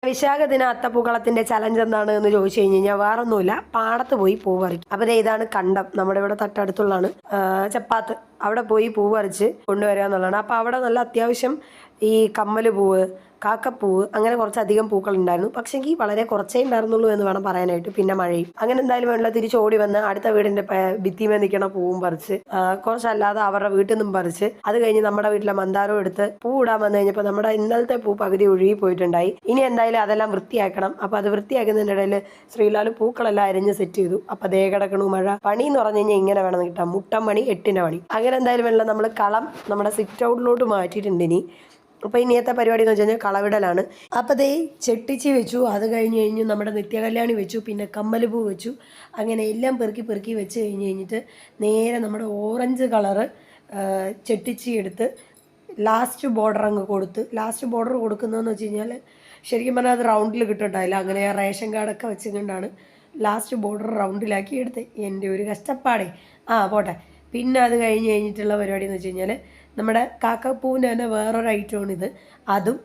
വിശാഖ ദിന അത്തപ്പൂക്കളത്തിന്റെ ചലഞ്ച് എന്താണ് എന്ന് ചോദിച്ചു കഴിഞ്ഞാൽ വേറൊന്നുമില്ല, പാടത്ത് പോയി പൂ പറിക്കും. അപ്പോൾ ഇതാണ് കണ്ടം, നമ്മുടെ ഇവിടെ തൊട്ടടുത്തുള്ളതാണ് ചപ്പാത്ത്. അവിടെ പോയി പൂ പറിച്ച് കൊണ്ടുവരിക എന്നുള്ളതാണ്. അപ്പോൾ അവിടെ നല്ല അത്യാവശ്യം ഈ കമ്മല് പൂവ്, കാക്കപ്പൂവ്, അങ്ങനെ കുറച്ചധികം പൂക്കൾ ഉണ്ടായിരുന്നു. പക്ഷേങ്കിൽ വളരെ കുറച്ചേ ഉണ്ടായിരുന്നുള്ളൂ എന്ന് വേണം പറയാനായിട്ട്. പിന്നെ മഴയും അങ്ങനെ എന്തായാലും വേണ്ട, തിരിച്ചോടി വന്ന് അടുത്ത വീടിന്റെ ഭിത്തിമേ നിൽക്കണ പൂവും പറിച്ച്, കുറച്ചല്ലാതെ അവരുടെ വീട്ടിൽ നിന്നും പറിച്ച്, അത് കഴിഞ്ഞ് നമ്മുടെ വീട്ടിലെ മന്ദാരം എടുത്ത് പൂ ഇടാൻ വന്നു കഴിഞ്ഞപ്പോൾ നമ്മുടെ ഇന്നലത്തെ പൂ പകുതി ഒഴുകി പോയിട്ടുണ്ടായി. ഇനി എന്തായാലും അതെല്ലാം വൃത്തിയാക്കണം. അപ്പോൾ അത് വൃത്തിയാക്കുന്നതിൻ്റെ ഇടയിൽ ശ്രീലാൽ പൂക്കളെല്ലാം അരിഞ്ഞ് സെറ്റ് ചെയ്തു. അപ്പോൾ ദേ കിടക്കണു മഴ. പണി എന്ന് പറഞ്ഞു കഴിഞ്ഞാൽ ഇങ്ങനെ വേണം കിട്ടാം, മുട്ടം പണി 8ന്റെ പണി. അങ്ങനെ എന്തായാലും വേണ്ട, നമ്മൾ കളം നമ്മുടെ സിറ്റ് ഔട്ടിലോട്ട് മാറ്റിയിട്ടുണ്ട് ഇനി. അപ്പോൾ ഇനിയത്തെ പരിപാടി എന്ന് വെച്ച് കഴിഞ്ഞാൽ കളവിടലാണ്. അപ്പോൾ ദേ ചെട്ടിച്ചി വെച്ചു, അത് കഴിഞ്ഞ് നമ്മുടെ നിത്യകല്യാണി വെച്ചു, പിന്നെ കമ്മൽപൂ വെച്ചു. അങ്ങനെ എല്ലാം പെറുക്കി വെച്ച് കഴിഞ്ഞിട്ട് നേരെ നമ്മുടെ ഓറഞ്ച് കളറ് ചെട്ടിച്ചി എടുത്ത് ലാസ്റ്റ് ബോർഡർ അങ്ങ് കൊടുത്ത്. ലാസ്റ്റ് ബോർഡർ കൊടുക്കുന്നതെന്ന് വെച്ച് കഴിഞ്ഞാൽ ശരിക്കും പറഞ്ഞാൽ അത് റൗണ്ടിൽ കിട്ടുന്നുണ്ടായില്ല. അങ്ങനെ റേഷൻ കാർഡൊക്കെ വെച്ചുകൊണ്ടാണ് ലാസ്റ്റ് ബോർഡർ റൗണ്ടിലാക്കി എടുത്ത്. എൻ്റെ ഒരു കഷ്ടപ്പാടേ. പോട്ടെ. പിന്നെ അത് കഴിഞ്ഞിട്ടുള്ള പരിപാടി എന്ന് വെച്ച് കഴിഞ്ഞാൽ നമ്മുടെ കാക്കപ്പൂവിൻ്റെ തന്നെ വേറൊരു ഐറ്റമാണിത്. അതും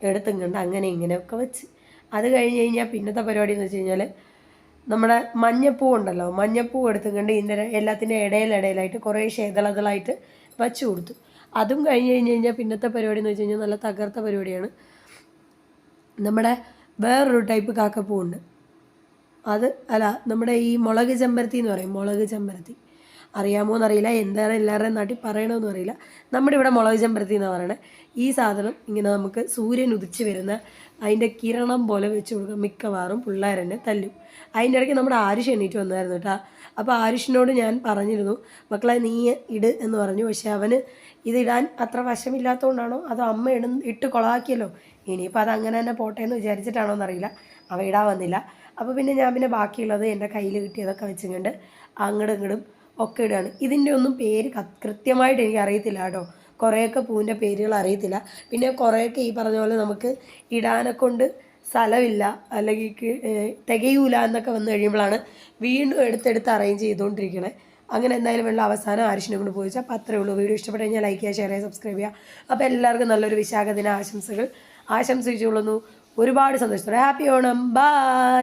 എടുത്തും കണ്ട് അങ്ങനെ ഇങ്ങനെയൊക്കെ വെച്ച്. അത് കഴിഞ്ഞ് പിന്നത്തെ പരിപാടി എന്ന് വെച്ച് കഴിഞ്ഞാൽ നമ്മുടെ മഞ്ഞപ്പൂ ഉണ്ടല്ലോ, മഞ്ഞപ്പൂ എടുത്തും കണ്ട് ഇതിൻ്റെ എല്ലാത്തിൻ്റെ ഇടയിലായിട്ട് കുറേ ശേതളകളായിട്ട് വച്ച് കൊടുത്തു. അതും കഴിഞ്ഞ് പിന്നത്തെ പരിപാടി എന്ന് വെച്ച് കഴിഞ്ഞാൽ നല്ല തകർത്ത പരിപാടിയാണ്. നമ്മുടെ വേറൊരു ടൈപ്പ് കാക്കപ്പൂ ഉണ്ട്. അത് അല്ല, നമ്മുടെ ഈ മുളക് ചെമ്പരത്തി എന്ന് പറയും. മുളക് ചെമ്പരത്തി അറിയാമോ എന്നറിയില്ല, എന്താണ് എല്ലാവരുടെയും നാട്ടിൽ പറയണമെന്നും അറിയില്ല. നമ്മുടെ ഇവിടെ മുളക് ചെമ്പരത്തി എന്നാണ് പറയണത്. ഈ സാധനം ഇങ്ങനെ നമുക്ക് സൂര്യൻ ഉദിച്ച് വരുന്ന അതിൻ്റെ കിരണം പോലെ വെച്ച് കൊടുക്കുക. മിക്കവാറും പിള്ളേരെന്നെ തല്ലും. അതിൻ്റെ ഇടയ്ക്ക് നമ്മുടെ ആരുഷ് എണീറ്റ് വന്നായിരുന്നു കേട്ടോ. അപ്പോൾ ആരുഷിനോട് ഞാൻ പറഞ്ഞിരുന്നു, മക്കളെ നീ ഇട് എന്ന് പറഞ്ഞു. പക്ഷെ അവന് ഇതിടാൻ അത്ര വശമില്ലാത്തതുകൊണ്ടാണോ അതോ അമ്മ ഇട്ട് കൊളാക്കിയല്ലോ, ഇനിയിപ്പോൾ അത് അങ്ങനെ തന്നെ പോട്ടെ എന്ന് വിചാരിച്ചിട്ടാണോ എന്നറിയില്ല, അവ ഇടാൻ വന്നില്ല. അപ്പോൾ പിന്നെ ഞാൻ ബാക്കിയുള്ളത് എൻ്റെ കയ്യിൽ കിട്ടിയതൊക്കെ വെച്ചുകൊണ്ട് അങ്ങോട്ടും ഇങ്ങോട്ടും ഒക്കെ ഇടുകയാണ്. ഇതിൻ്റെ ഒന്നും പേര് കൃത്യമായിട്ട് എനിക്ക് അറിയത്തില്ല കേട്ടോ. കുറേയൊക്കെ പൂവിൻ്റെ പേരുകൾ അറിയത്തില്ല. പിന്നെ കുറേയൊക്കെ ഈ പറഞ്ഞ പോലെ നമുക്ക് ഇടാനെക്കൊണ്ട് സ്ഥലമില്ല, അല്ലെങ്കിൽ തികയൂല എന്നൊക്കെ വന്നു കഴിയുമ്പോഴാണ് വീണ്ടും എടുത്തെടുത്ത് അറേഞ്ച് ചെയ്തുകൊണ്ടിരിക്കണേ. അങ്ങനെ എന്തായാലും വെള്ളം അവസാനം ആരുഷിനെ കൊണ്ട് പോയിച്ചാൽ. അപ്പോൾ അത്രേ ഉള്ളൂ. വീഡിയോ ഇഷ്ടപ്പെട്ട് കഴിഞ്ഞാൽ ലൈക്ക് ചെയ്യുക, ഷെയർ ചെയ്യുക, സബ്സ്ക്രൈബ് ചെയ്യുക. അപ്പോൾ എല്ലാവർക്കും നല്ലൊരു വിശാഖ ദിന ആശംസകൾ ആശംസിച്ചുകൊള്ളുന്നു. ഒരുപാട് സന്തോഷത്തോടെ ഹാപ്പി ഓണം. ബൈ.